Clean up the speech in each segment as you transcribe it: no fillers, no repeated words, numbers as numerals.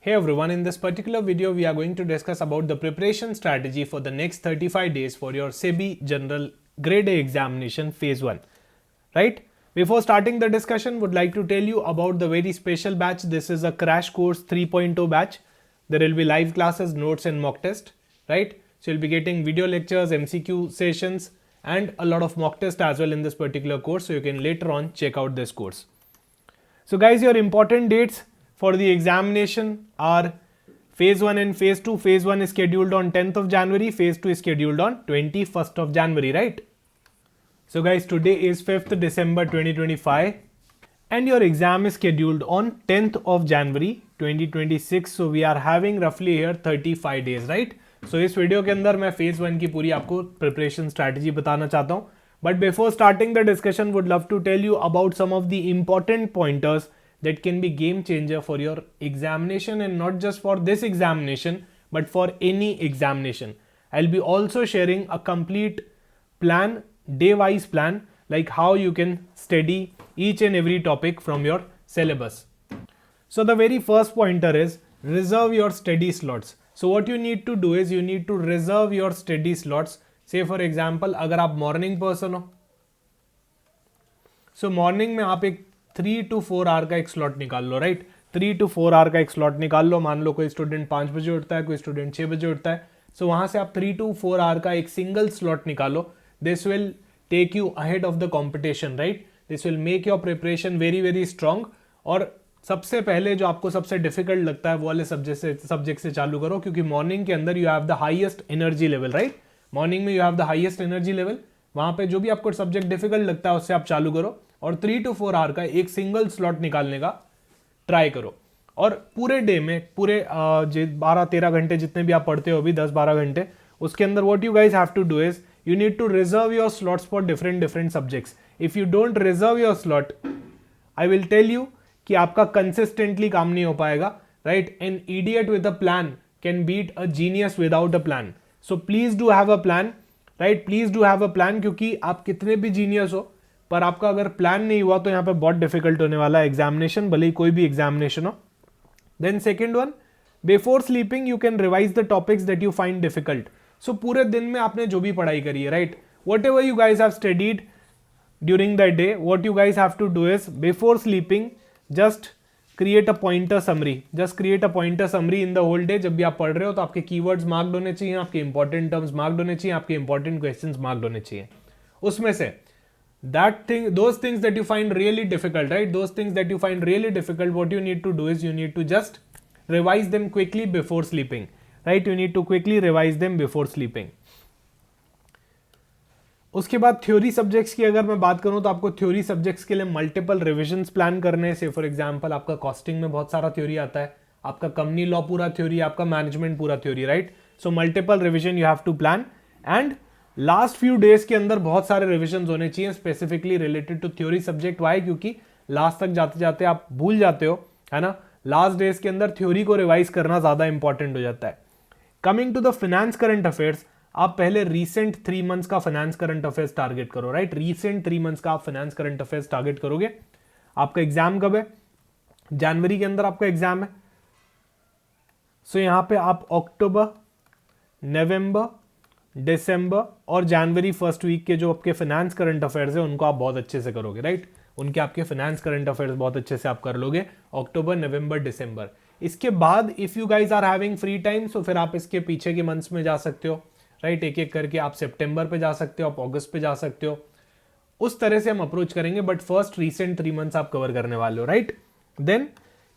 Hey everyone, in this particular video we are going to discuss about the preparation strategy for the next 35 days for your SEBI General Grade A examination phase 1. Right? Before starting the discussion, would like to tell you about the very special batch. This is a crash course 3.0 batch. There will be live classes, notes and mock test. Right? So you'll be getting video lectures, MCQ sessions and a lot of mock test as well in this particular course. So you can later on check out this course. So guys, your important dates for the examination are phase 1 and phase 2. Phase 1 is scheduled on 10th of January. Phase 2 is scheduled on 21st of January, right? So guys, today is 5th December 2025 and your exam is scheduled on 10th of January 2026. So we are having roughly here 35 days, right? So इस video के अंदर मैं phase 1 की पूरी आपको preparation strategy बताना चाहता हूँ. But before starting the discussion, would love to tell you about some of the important pointers that can be game changer for your examination, and not just for this examination but for any examination. I'll be also sharing a complete plan, day wise plan, like how you can study each and every topic from your syllabus. So the very first pointer is reserve your study slots. So what you need to do is you need to reserve your study slots. Say for example, अगर आप morning person हो, so morning में आप एक 3 to 4 hour का एक slot निकाल लो, right? 3 to 4 hour का एक स्लॉट निकाल लो. मान लो कोई स्टूडेंट 5 बजे उठता है, कोई स्टूडेंट 6 बजे उठता है. सो वहां से आप 3 to 4 आवर का एक सिंगल स्लॉट निकालो. This will take you ahead of the competition, right? This will make your preparation very very strong. और सबसे पहले जो आपको सबसे डिफिकल्ट लगता है वो वाले सब्जेक्ट से चालू करो, क्योंकि मॉर्निंग के अंदर you have the highest energy level, right? Morning में you have the highest energy level. वहां पे जो भी आपको सब्जेक्ट डिफिकल्ट लगता है उससे आप चालू करो और 3 to 4 आवर का एक सिंगल स्लॉट निकालने का ट्राई करो. और पूरे डे में पूरे 12-13 घंटे जितने भी आप पढ़ते हो अभी 10-12 घंटे, उसके अंदर what you guys have to do is you need to reserve your slots for different subjects. If you don't reserve your slot, I will tell you कि आपका कंसिस्टेंटली काम नहीं हो पाएगा, right? An idiot with a plan can beat a genius without a plan. So please do have a plan, right? Please do have a plan, क्योंकि आप कितने भी जीनियस हो पर आपका अगर प्लान नहीं हुआ तो यहाँ पे बहुत डिफिकल्ट होने वाला है एग्जामिनेशन, भले ही कोई भी एग्जामिनेशन हो. Then second one, before sleeping you can revise the topics that you find difficult. So पूरे दिन में आपने जो भी पढ़ाई करी है, right, whatever you guys have studied during the day, what you guys have to do is before sleeping just create a pointer summary. Just create a pointer summary in the whole day. जब भी आप पढ़ रहे हो तो आपके keywords marked होने चाहिए, आपके इंपॉर्टेंट टर्म्स मार्क्ड होने चाहिए, आपके इंपॉर्टेंट क्वेश्चंस मार्क्ड होने चाहिए. उसमें से those things that you find really difficult, right? Those things that you find really difficult, what you need to do is you need to just revise them quickly before sleeping, right? You need to quickly revise them before sleeping. उसके बाद theory subjects की अगर मैं बात करूं तो आपको theory subjects के लिए मल्टीपल रिविजन्स प्लान करने हैं. से फॉर एग्जांपल आपका कॉस्टिंग में बहुत सारा थ्योरी आता है, आपका कंपनी लॉ पूरा थ्योरी, आपका मैनेजमेंट पूरा theory, right? So multiple revision you have to plan. And last few days के अंदर बहुत सारे रिविजन होने चाहिए specifically related to theory subject. Why? क्योंकि लास्ट तक जाते जाते आप भूल जाते हो, है ना? लास्ट डेज के अंदर थ्योरी को रिवाइज करना ज्यादा इंपॉर्टेंट हो जाता है. Coming to the finance current affairs, आप पहले रीसेंट 3 months का फाइनेंस करंट अफेयर्स टारगेट करो, राइट? रीसेंट 3 months का आप फाइनेंस करंट अफेयर्स टारगेट करोगे. आपका एग्जाम कब है? जनवरी के अंदर आपका एग्जाम है. सो यहां पे आप अक्टूबर, नवंबर, दिसंबर और जनवरी फर्स्ट वीक के जो आपके फाइनेंस करंट अफेयर्स है उनको आप बहुत अच्छे से करोगे, राइट? उनके आपके फाइनेंस करंट अफेयर्स बहुत अच्छे से आप कर लोगे अक्टूबर, नवंबर, दिसंबर. इसके बाद if you guys are having free time, so फिर आप इसके पीछे के मंथ्स में जा सकते हो, राइट? एक एक करके आप सितंबर पे जा सकते हो, आप अगस्त पे जा सकते हो. उस तरह से हम अप्रोच करेंगे, बट फर्स्ट रीसेंट 3 months आप कवर करने वाले हो, right? Then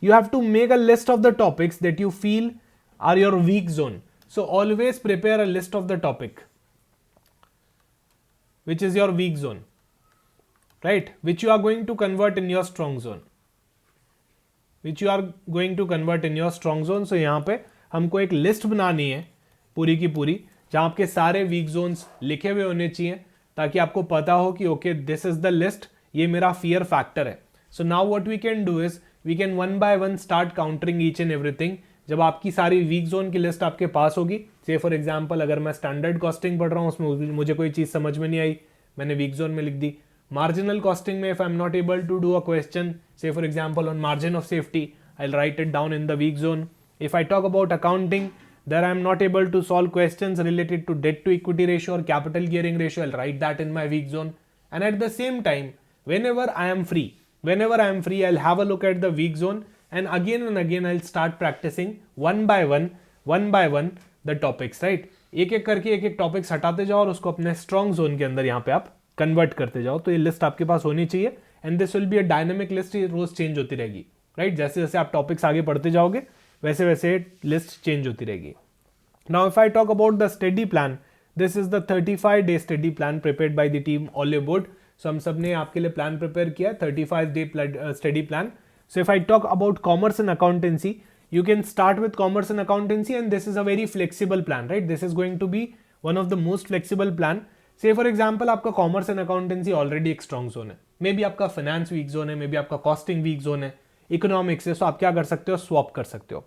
you have to make a list of the topics that you feel are your weak zone. So always prepare a list of the topic which is your weak zone, right? Which you are going to convert in your strong zone. Which you are going to convert in your strong zone. So यहाँ पे हमको एक list बनानी है पूरी की पूरी, जहाँ आपके सारे वीक जोन्स लिखे हुए होने चाहिए, ताकि आपको पता हो कि okay this is the list, ये मेरा फियर फैक्टर है. So now what we can do is we can one by one start countering each and everything. जब आपकी सारी वीक जोन की लिस्ट आपके पास होगी, से फॉर एग्जांपल अगर मैं स्टैंडर्ड कॉस्टिंग पढ़ रहा हूँ, उसमें मुझे कोई चीज़ समझ में नहीं आई, मैंने वीक जोन में लिख दी. मार्जिनल कॉस्टिंग में if I am not able to do a question, say for example on margin of safety, I will write it down in the weak zone. If I talk about accounting, there I am not able to solve questions related to debt to equity ratio or capital gearing ratio. I'll write that in my weak zone. And at the same time, whenever I am free, I'll have a look at the weak zone, and again I'll start practicing one by one the topics, right? एक एक topics हटाते जाओ और उसको अपने strong zone के अंदर यहाँ पे आप कन्वर्ट करते जाओ. तो ये लिस्ट आपके पास होनी चाहिए, and this will be a dynamic list. ये रोज चेंज होती रहेगी, राइट? जैसे जैसे आप टॉपिक्स आगे पढ़ते जाओगे वैसे वैसे लिस्ट चेंज होती रहेगी. Now if I talk about the study plan, this is the 35-day study plan prepared by the team Oliveboard. So हम सब ने आपके लिए प्लान प्रिपेयर किया, 35-day study plan. So if I talk about commerce and accountancy, you can start with commerce and accountancy, and this is a very flexible plan, right? This is going to be one of the most flexible plan. Say for example, आपका commerce and accountancy already एक strong zone है, maybe आपका finance weak zone है, maybe आपका costing weak zone है, economics है, so आप क्या कर सकते हो, swap कर सकते हो.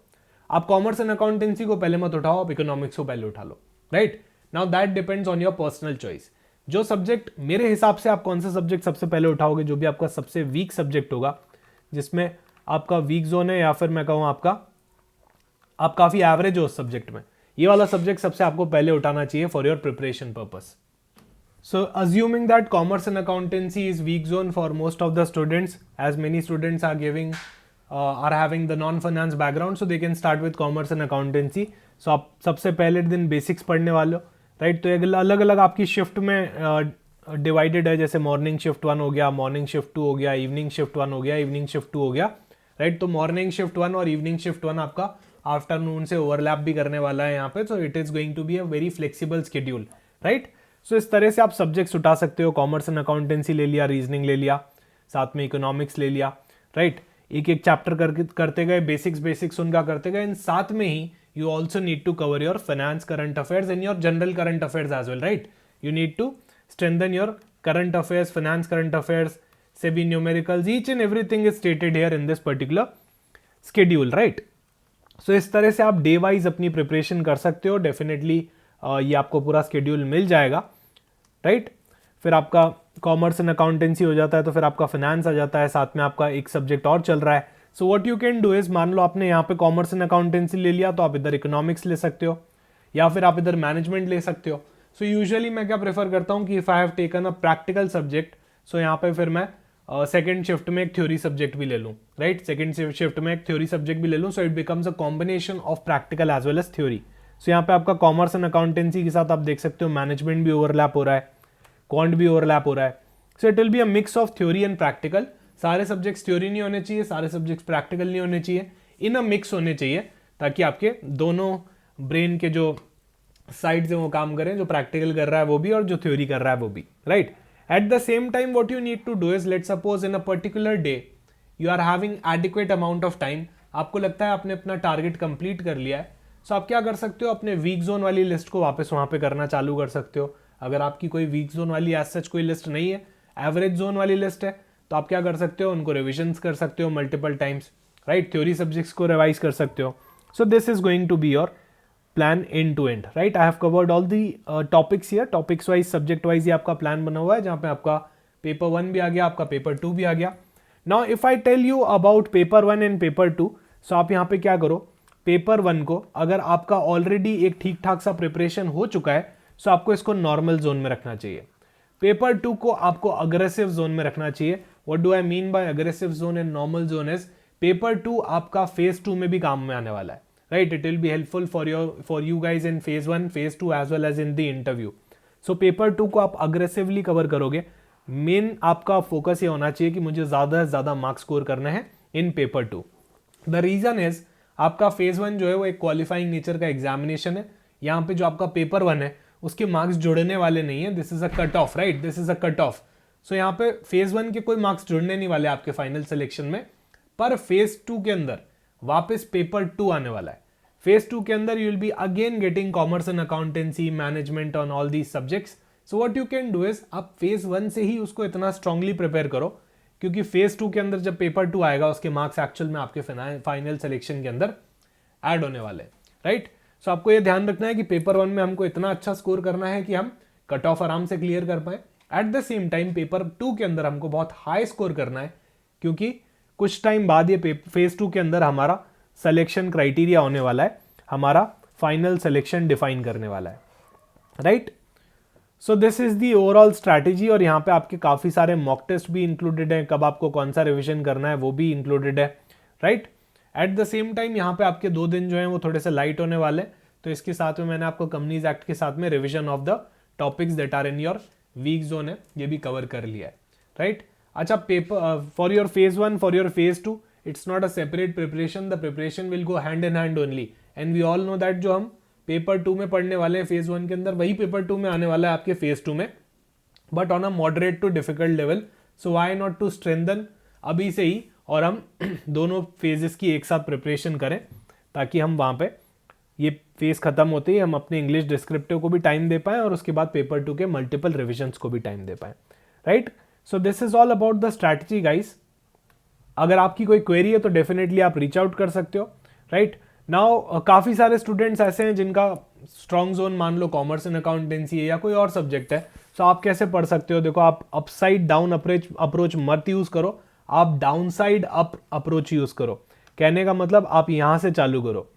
आप commerce and accountancy को पहले मत उठाओ, आप economics को पहले उठा लो, right? Now that depends on your personal choice. जो सब्जेक्ट मेरे हिसाब से आप कौन सा सब्जेक्ट सबसे पहले उठाओगे, जो भी आपका सबसे वीक सब्जेक्ट होगा, जिसमें आपका वीक जोन है, या फिर मैं कहूँ आप काफी एवरेज हो उस सब्जेक्ट में, ये वाला सब्जेक्ट सबसे आपको पहले उठाना चाहिए for your preparation purpose. So assuming that commerce and accountancy is weak zone for most of the students, as many students are having the non finance background, so they can start with commerce and accountancy. So आप सबसे पहले दिन basics पढ़ने वाले हो, right? तो अलग अलग आपकी शिफ्ट में डिवाइडेड है, जैसे मॉर्निंग शिफ्ट 1 हो गया, मॉर्निंग शिफ्ट 2 हो गया, इवनिंग शिफ्ट 1 हो गया, इवनिंग शिफ्ट 2 हो गया, राइट? तो मॉर्निंग शिफ्ट 1 और इवनिंग शिफ्ट 1 आपका आफ्टरनून से ओवरलैप भी करने वाला है यहाँ पे. So it is going to be a very flexible schedule, right? So इस तरह से आप सब्जेक्ट्स उठा सकते हो. कॉमर्स एंड अकाउंटेंसी ले लिया, रीजनिंग ले लिया, साथ में इकोनॉमिक्स ले लिया, राइट? एक एक चैप्टर करते गए, बेसिक्स उनका करते गए, साथ में ही you also need to cover your finance, current affairs and your general current affairs as well, right? You need to strengthen your current affairs, finance, current affairs, SEBI numericals, each and everything is stated here in this particular schedule, right? So इस तरह से आप day wise अपनी preparation कर सकते हो. Definitely ये आपको पूरा स्केड्यूल मिल जाएगा, राइट? फिर आपका कॉमर्स एंड अकाउंटेंसी हो जाता है, तो फिर आपका फिनेंस आ जाता है, साथ में आपका एक सब्जेक्ट और चल रहा है. So what you can do is, मान लो आपने यहाँ पे कॉमर्स एंड अकाउंटेंसी ले लिया, तो आप इधर इकोनॉमिक्स ले सकते हो, या फिर आप इधर मैनेजमेंट ले सकते हो. सो यूजुअली मैं क्या प्रेफर करता हूँ कि if I have taken a practical subject, so यहाँ पे फिर मैं सेकंड शिफ्ट में एक थ्योरी सब्जेक्ट भी ले लूँ, राइट? सेकंड शिफ्ट में एक थ्योरी सब्जेक्ट भी ले लूँ, so it becomes a combination of practical as well as theory. So यहाँ पे आपका कॉमर्स एंड अकाउंटेंसी के साथ आप देख सकते हो मैनेजमेंट भी ओवरलैप हो रहा है, क्वांट भी ओवरलैप हो रहा है. So it will be a mix of theory and practical. सारे सब्जेक्ट्स थ्योरी नहीं होने चाहिए, सारे सब्जेक्ट्स प्रैक्टिकल नहीं होने चाहिए, इन अ मिक्स होने चाहिए, ताकि आपके दोनों ब्रेन के जो साइड्स हैं वो काम करें, जो प्रैक्टिकल कर रहा है वो भी और जो थ्योरी कर रहा है वो भी, right? At the same time what you need to do is, let's suppose in a particular day you are having adequate amount of time, आपको लगता है आपने अपना टारगेट कंप्लीट कर लिया है, सो आप क्या कर सकते हो, अपने वीक जोन वाली लिस्ट को वापस वहां पे करना चालू कर सकते हो. अगर आपकी कोई वीक जोन वाली एज सच कोई लिस्ट नहीं है, एवरेज जोन वाली लिस्ट है, तो आप क्या कर सकते हो, उनको रिविजन्स कर सकते हो multiple times, right? Theory subjects को रिवाइज कर सकते हो. So this is going to be your plan end to end, right? I have covered all the topics here. Topics wise, subject wise ये आपका प्लान बना हुआ है, जहाँ पे आपका पेपर 1 भी आ गया, आपका पेपर 2 भी आ गया. Now if I tell you about paper 1 and paper 2, सो आप यहाँ पे क्या करो, पेपर 1 को अगर आपका ऑलरेडी एक ठीक ठाक सा प्रिपरेशन हो चुका है, सो आपको इसको नॉर्मल जोन में रखना चाहिए. पेपर 2 को आपको अग्रेसिव जोन में रखना चाहिए. What do I mean by aggressive zone and normal zone is, paper 2 आपका फेज 2 में भी काम में आने वाला है, right? It will be helpful for you guys in phase 1, phase 2 as well as in the interview. So paper 2 को आप अग्रेसिवली कवर करोगे. मेन आपका फोकस ये होना चाहिए कि मुझे ज्यादा से ज्यादा मार्क्स स्कोर करना है in paper 2. The reason is, आपका फेज 1 जो है वो एक क्वालिफाइंग नेचर का एग्जामिनेशन है. यहाँ पे जो आपका पेपर 1 है उसके मार्क्स जुड़ने वाले नहीं है. This is a cut off, right? This is a cut off. So यहाँ पे फेज 1 के कोई मार्क्स जुड़ने नहीं वाले आपके फाइनल सिलेक्शन में, पर फेज 2 के अंदर वापस पेपर 2 आने वाला है. फेज 2 के अंदर you will be again getting commerce and accountancy, management on all these subjects. So what you can do is, आप फेज 1 से ही उसको इतना स्ट्रांगली प्रिपेयर करो, क्योंकि फेज 2 के अंदर जब पेपर 2 आएगा उसके मार्क्स एक्चुअल में आपके फाइनल सिलेक्शन के अंदर ऐड होने वाले, राइट? सो आपको ये ध्यान रखना है कि पेपर 1 में हमको इतना अच्छा स्कोर करना है कि हम कट ऑफ आराम से क्लियर कर पाए. Eight the same time paper 2 के अंदर हमको बहुत हाई स्कोर करना है, क्योंकि कुछ टाइम बाद ये फेज 2 के अंदर हमारा सिलेक्शन क्राइटेरिया होने वाला है, हमारा फाइनल सिलेक्शन डिफाइन करने वाला है, right. So this is the overall strategy, और यहाँ पे आपके काफ़ी सारे मॉक टेस्ट भी इंक्लूडेड हैं, कब आपको कौन सा रिविजन करना है वो भी इंक्लूडेड है, right. At the same time यहाँ पे आपके 2 दिन जो हैं वो थोड़े से लाइट होने वाले हैं, तो इसके साथ में मैंने आपको कंपनीज एक्ट के साथ में revision of the topics that are in your weak zone है ये भी कवर कर लिया है, राइट। अच्छा, paper for your phase 1, for your phase 2, it's not a separate preparation, the preparation will go hand in hand only, and we all know that जो हम paper 2 में पढ़ने वाले हैं फेज 1 के अंदर, वही पेपर 2 में आने वाला है आपके फेज 2 में, but on a moderate to difficult level. So why not to strengthen अभी से ही, और हम दोनों फेजेस की एक साथ प्रिपरेशन करें, ताकि हम वहाँ पे ये फेज खत्म होते ही हम अपने इंग्लिश डिस्क्रिप्टिव को भी टाइम दे पाएं, और उसके बाद पेपर 2 के मल्टीपल रिविजन्स को भी टाइम दे पाएं, right. So this is all about the strategy guys. अगर आपकी कोई क्वेरी है तो डेफिनेटली आप रीच आउट कर सकते हो, राइट। नाउ काफ़ी सारे स्टूडेंट्स ऐसे हैं जिनका स्ट्रॉन्ग जोन मान लो कॉमर्स एंड अकाउंटेंसी है या कोई और सब्जेक्ट है, तो आप कैसे पढ़ सकते हो? देखो, आप अपसाइड डाउन अप्रोच मत यूज़ करो, आप down side up approach use करो। कहने का मतलब आप यहाँ से चालू करो,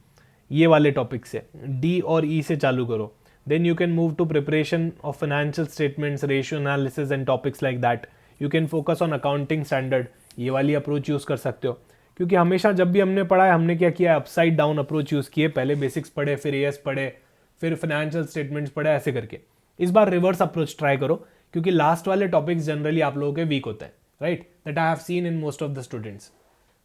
ये वाले टॉपिक से, डी और ई से चालू करो, then you can move to preparation of financial statements, ratio analysis and topics like that. You can focus on accounting standard, ये वाली अप्रोच यूज़ कर सकते हो। क्योंकि हमेशा जब भी हमने पढ़ा है, हमने क्या किया है, अपसाइड डाउन अप्रोच यूज़ किए, पहले बेसिक्स पढ़े, फिर एएस पढ़े, फिर फाइनेंशियल स्टेटमेंट्स पढ़े, ऐसे करके। इस बार रिवर्स अप्रोच ट्राई करो, क्योंकि लास्ट वाले टॉपिक्स जनरली आप लोगों के वीक होते हैं, right, that I have seen in most of the students.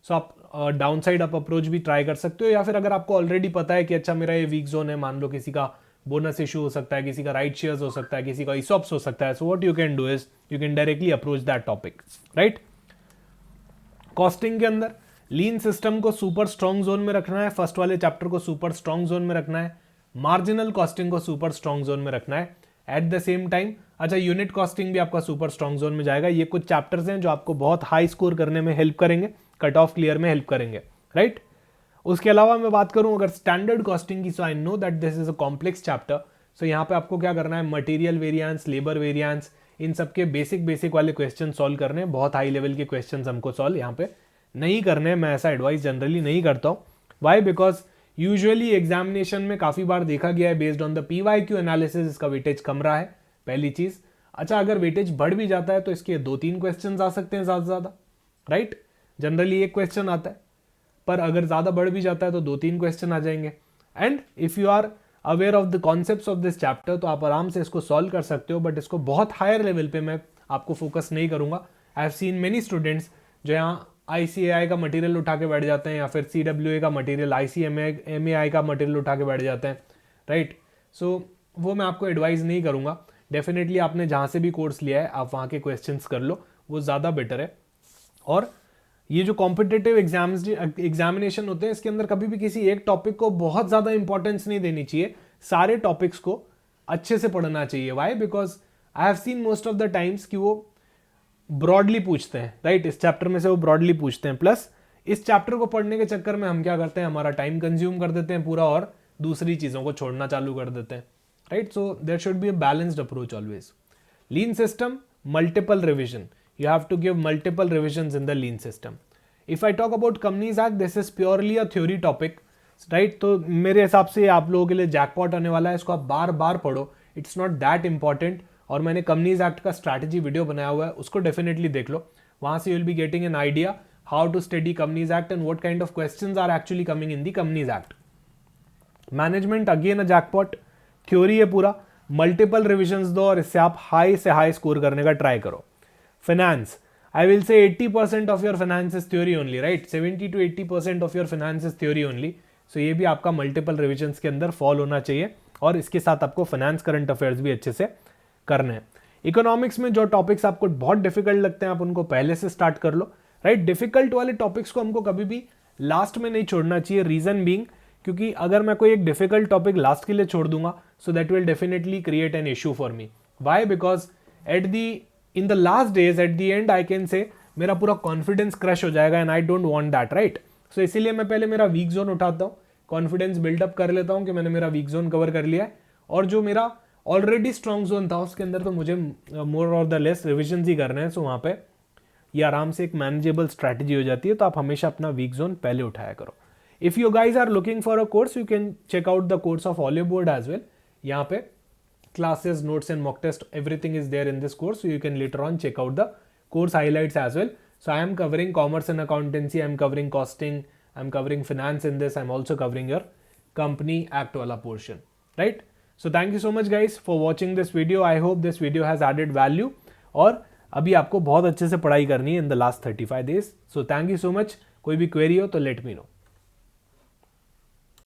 So आप डाउन साइड अप अप्रोच भी ट्राई कर सकते हो, या फिर अगर आपको ऑलरेडी पता है कि अच्छा मेरा ये वीक जोन है, मान लो किसी का बोनस इशू हो सकता है, किसी का राइट शेयर्स हो सकता है, किसी का ईसॉप्स हो सकता है, so what you can do is you can directly approach that topic, right. Costing के अंदर लीन सिस्टम को सुपर स्ट्रॉन्ग जोन में रखना है, फर्स्ट वाले चैप्टर को सुपर स्ट्रॉन्ग जोन में रखना है, मार्जिनल कॉस्टिंग को सुपर स्ट्रॉन्ग जोन में रखना है। एट द सेम टाइम अच्छा, यूनिट कॉस्टिंग भी आपका सुपर स्ट्रॉन्ग जोन में जाएगा। ये कुछ चैप्टर्स हैं जो आपको बहुत हाई स्कोर करने में हेल्प करेंगे, कट ऑफ क्लियर में हेल्प करेंगे, राइट। उसके अलावा मैं बात करूं अगर स्टैंडर्ड कॉस्टिंग की, so I know that this is a complex chapter. So यहाँ पे आपको क्या करना है, मटेरियल वेरिएंस, लेबर वेरिएंस, इन सबके बेसिक वाले क्वेश्चन सॉल्व करने हैं। बहुत हाई लेवल के क्वेश्चन हमको सॉल्व यहाँ पे नहीं करने, मैं ऐसा एडवाइस जनरली नहीं करता हूँ। वाई? बिकॉज यूजुअली एग्जामिनेशन में काफ़ी बार देखा गया है, based on the PYQ analysis इसका वेटेज कम रहा है, पहली चीज़। अच्छा, अगर वेटेज बढ़ भी जाता है तो इसके 2-3 क्वेश्चन आ सकते हैं ज़्यादा से ज़्यादा, राइट। जनरली एक क्वेश्चन आता है, पर अगर ज़्यादा बढ़ भी जाता है तो 2-3 क्वेश्चन आ जाएंगे। And if you are aware of the concepts of this chapter तो आप आराम से इसको सॉल्व कर सकते हो, बट इसको बहुत हायर लेवल पे मैं आपको फोकस नहीं करूँगा। आई हैव सीन मेनी स्टूडेंट्स जो यहाँ ICAI का मटेरियल उठा के बैठ जाते हैं, या फिर CWA का मटेरियल, ICMAI का मटेरियल उठा के बैठ जाते हैं, राइट। सो वो मैं आपको एडवाइस नहीं करूँगा। डेफिनेटली आपने जहाँ से भी कोर्स लिया है आप वहाँ के क्वेश्चंस कर लो, वो ज़्यादा बेटर है। और ये जो कॉम्पिटिटिव एग्जामिनेशन होते हैं, इसके अंदर कभी भी किसी एक टॉपिक को बहुत ज़्यादा इंपॉर्टेंस नहीं देनी चाहिए, सारे टॉपिक्स को अच्छे से पढ़ना चाहिए। Why? Because I have seen most of the times कि वो ब्रॉडली पूछते हैं, राइट। इस चैप्टर में से वो ब्रॉडली पूछते हैं, प्लस इस चैप्टर को पढ़ने के चक्कर में हम क्या करते हैं, हमारा टाइम कंज्यूम कर देते हैं पूरा, और दूसरी चीज़ों को छोड़ना चालू कर देते हैं, right. So there should be a balanced approach always. Lean system, multiple revision, you have to give multiple revisions in the lean system. If I talk about Companies Act, this is purely a theory topic, right? तो मेरे हिसाब से आप लोगों के लिए jackpot आने वाला है, इसको आप बार बार पढ़ो, इट्स नॉट दैट इंपॉर्टेंट। और मैंने कंपनीज एक्ट का स्ट्रैटेजी वीडियो बनाया हुआ है, उसको डेफिनेटली देख लो, वहाँ से you will be getting an idea how to study companies act and what kind of questions are actually coming in the companies act. Management again a jackpot, theory है पूरा, मल्टीपल रिविजन्स दो और इससे आप हाई से high score करने का try करो। Finance, I will say 80% of your finance is theory only, right? 70 to 80% of your finance is theory only. So ये भी आपका multiple revisions के अंदर fall होना चाहिए, और इसके साथ आपको finance current affairs भी अच्छे से करने हैं। इकोनॉमिक्स में जो टॉपिक्स आपको बहुत डिफिकल्ट लगते हैं, आप उनको पहले से स्टार्ट कर लो, राइट। डिफिकल्ट वाले टॉपिक्स को हमको कभी भी लास्ट में नहीं छोड़ना चाहिए। रीजन बीइंग, क्योंकि अगर मैं कोई एक डिफिकल्ट टॉपिक लास्ट के लिए छोड़ दूंगा, so that will definitely create an issue for me. Why? Because in the last days, at the end, I can say मेरा पूरा कॉन्फिडेंस क्रश हो जाएगा, and I don't want that, right. So इसीलिए मैं पहले मेरा वीक जोन उठाता हूँ, कॉन्फिडेंस बिल्डअप कर लेता हूँ कि मैंने मेरा वीक जोन कवर कर लिया है, और जो मेरा ऑलरेडी स्ट्रॉन्ग जोन था उसके अंदर तो मुझे मोर और द लेस रिविजन ही करने हैं। सो वहाँ पे ये आराम से एक मैनेजेबल स्ट्रैटेजी हो जाती है। तो आप हमेशा अपना वीक जोन पहले उठाया करो। If you guys are looking for a course, you can check out the course of Oliveboard as well. यहाँ पे classes, notes and mock test, everything is there in this course, so you can later on check out the course highlights as well. So I am covering commerce and accountancy, I am covering costing, I am covering finance in this, I am also covering your company act wala portion, right? So thank you so much guys for watching this video. I hope this video has added value. और अभी आपको बहुत अच्छे से पढ़ाई करनी है in the last 35 days. So thank you so much. कोई भी query हो तो let me know.